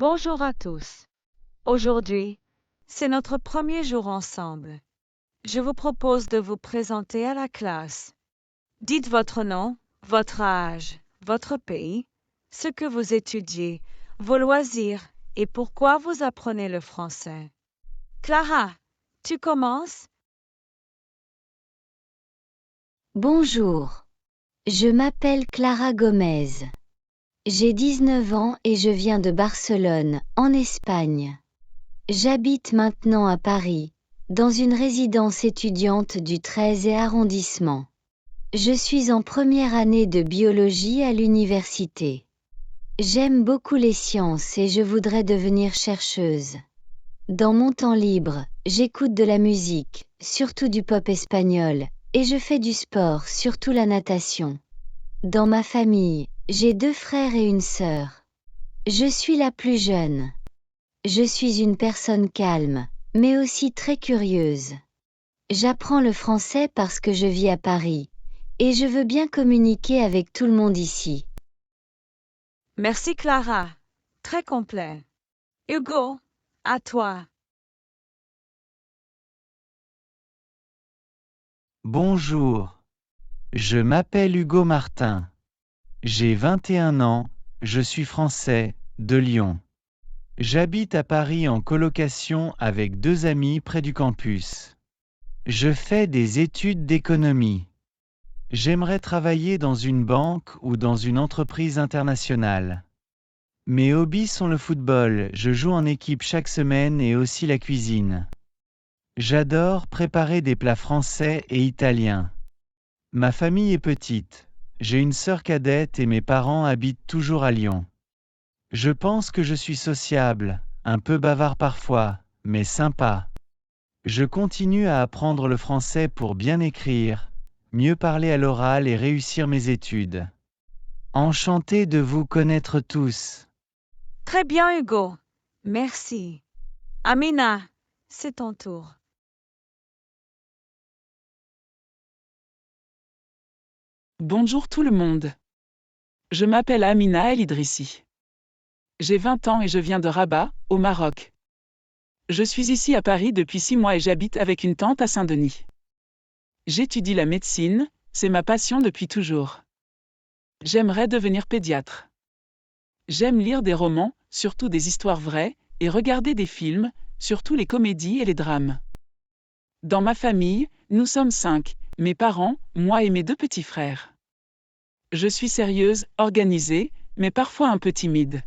Bonjour à tous. Aujourd'hui, c'est notre premier jour ensemble. Je vous propose de vous présenter à la classe. Dites votre nom, votre âge, votre pays, ce que vous étudiez, vos loisirs et pourquoi vous apprenez le français. Clara, tu commences? Bonjour, je m'appelle Clara Gomez. J'ai 19 ans et je viens de Barcelone, en Espagne. J'habite maintenant à Paris, dans une résidence étudiante du 13e arrondissement. Je suis en première année de biologie à l'université. J'aime beaucoup les sciences et je voudrais devenir chercheuse. Dans mon temps libre, j'écoute de la musique, surtout du pop espagnol, et je fais du sport, surtout la natation. Dans ma famille, j'ai 2 frères et une sœur. Je suis la plus jeune. Je suis une personne calme, mais aussi très curieuse. J'apprends le français parce que je vis à Paris, et je veux bien communiquer avec tout le monde ici. Merci Clara. Très complet. Hugo, à toi. Bonjour, je m'appelle Hugo Martin. J'ai 21 ans, je suis français, de Lyon. J'habite à Paris en colocation avec 2 amis près du campus. Je fais des études d'économie. J'aimerais travailler dans une banque ou dans une entreprise internationale. Mes hobbies sont le football, je joue en équipe chaque semaine et aussi la cuisine. J'adore préparer des plats français et italiens. Ma famille est petite. J'ai une sœur cadette et mes parents habitent toujours à Lyon. Je pense que je suis sociable, un peu bavard parfois, mais sympa. Je continue à apprendre le français pour bien écrire, mieux parler à l'oral et réussir mes études. Enchanté de vous connaître tous. Très bien Hugo. Merci. Amina, c'est ton tour. Bonjour tout le monde. Je m'appelle Amina El Idrissi. J'ai 20 ans et je viens de Rabat, au Maroc. Je suis ici à Paris depuis 6 mois et j'habite avec une tante à Saint-Denis. J'étudie la médecine, c'est ma passion depuis toujours. J'aimerais devenir pédiatre. J'aime lire des romans, surtout des histoires vraies, et regarder des films, surtout les comédies et les drames. Dans ma famille, nous sommes 5, mes parents, moi et mes 2 petits frères. Je suis sérieuse, organisée, mais parfois un peu timide.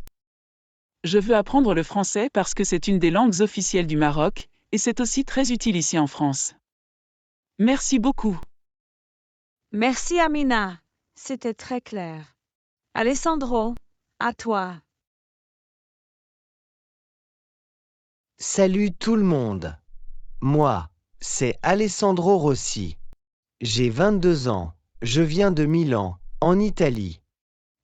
Je veux apprendre le français parce que c'est une des langues officielles du Maroc, et c'est aussi très utile ici en France. Merci beaucoup. Merci Amina. C'était très clair. Alessandro, à toi. Salut tout le monde. Moi, c'est Alessandro Rossi. J'ai 22 ans. Je viens de Milan, en Italie.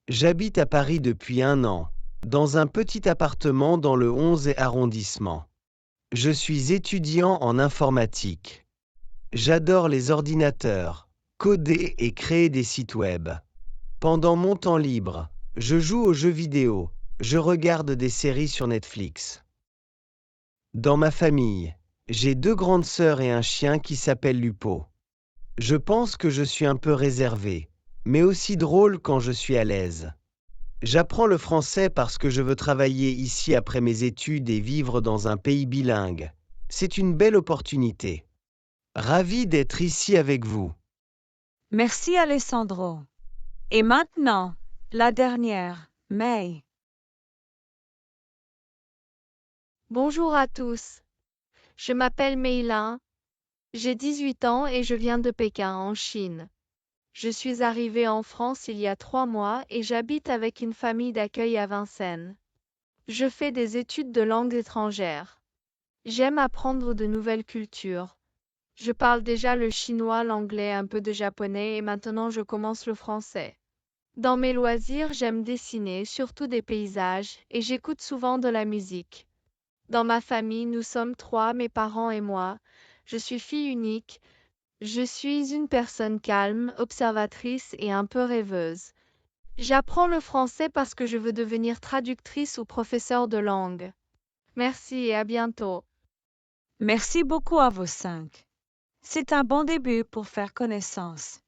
J'habite à Paris depuis 1 an, dans un petit appartement dans le 11e arrondissement. Je suis étudiant en informatique. J'adore les ordinateurs, coder et créer des sites web. Pendant mon temps libre, je joue aux jeux vidéo, je regarde des séries sur Netflix. Dans ma famille, j'ai 2 grandes sœurs et un chien qui s'appelle Lupo. Je pense que je suis un peu réservé, mais aussi drôle quand je suis à l'aise. J'apprends le français parce que je veux travailler ici après mes études et vivre dans un pays bilingue. C'est une belle opportunité. Ravi d'être ici avec vous. Merci Alessandro. Et maintenant, la dernière, May. Bonjour à tous. Je m'appelle Meilin. J'ai 18 ans et je viens de Pékin, en Chine. Je suis arrivée en France il y a 3 mois et j'habite avec une famille d'accueil à Vincennes. Je fais des études de langues étrangères. J'aime apprendre de nouvelles cultures. Je parle déjà le chinois, l'anglais, un peu de japonais et maintenant je commence le français. Dans mes loisirs, j'aime dessiner, surtout des paysages, et j'écoute souvent de la musique. Dans ma famille, nous sommes 3, mes parents et moi. Je suis fille unique. Je suis une personne calme, observatrice et un peu rêveuse. J'apprends le français parce que je veux devenir traductrice ou professeur de langue. Merci et à bientôt. Merci beaucoup à vous cinq. C'est un bon début pour faire connaissance.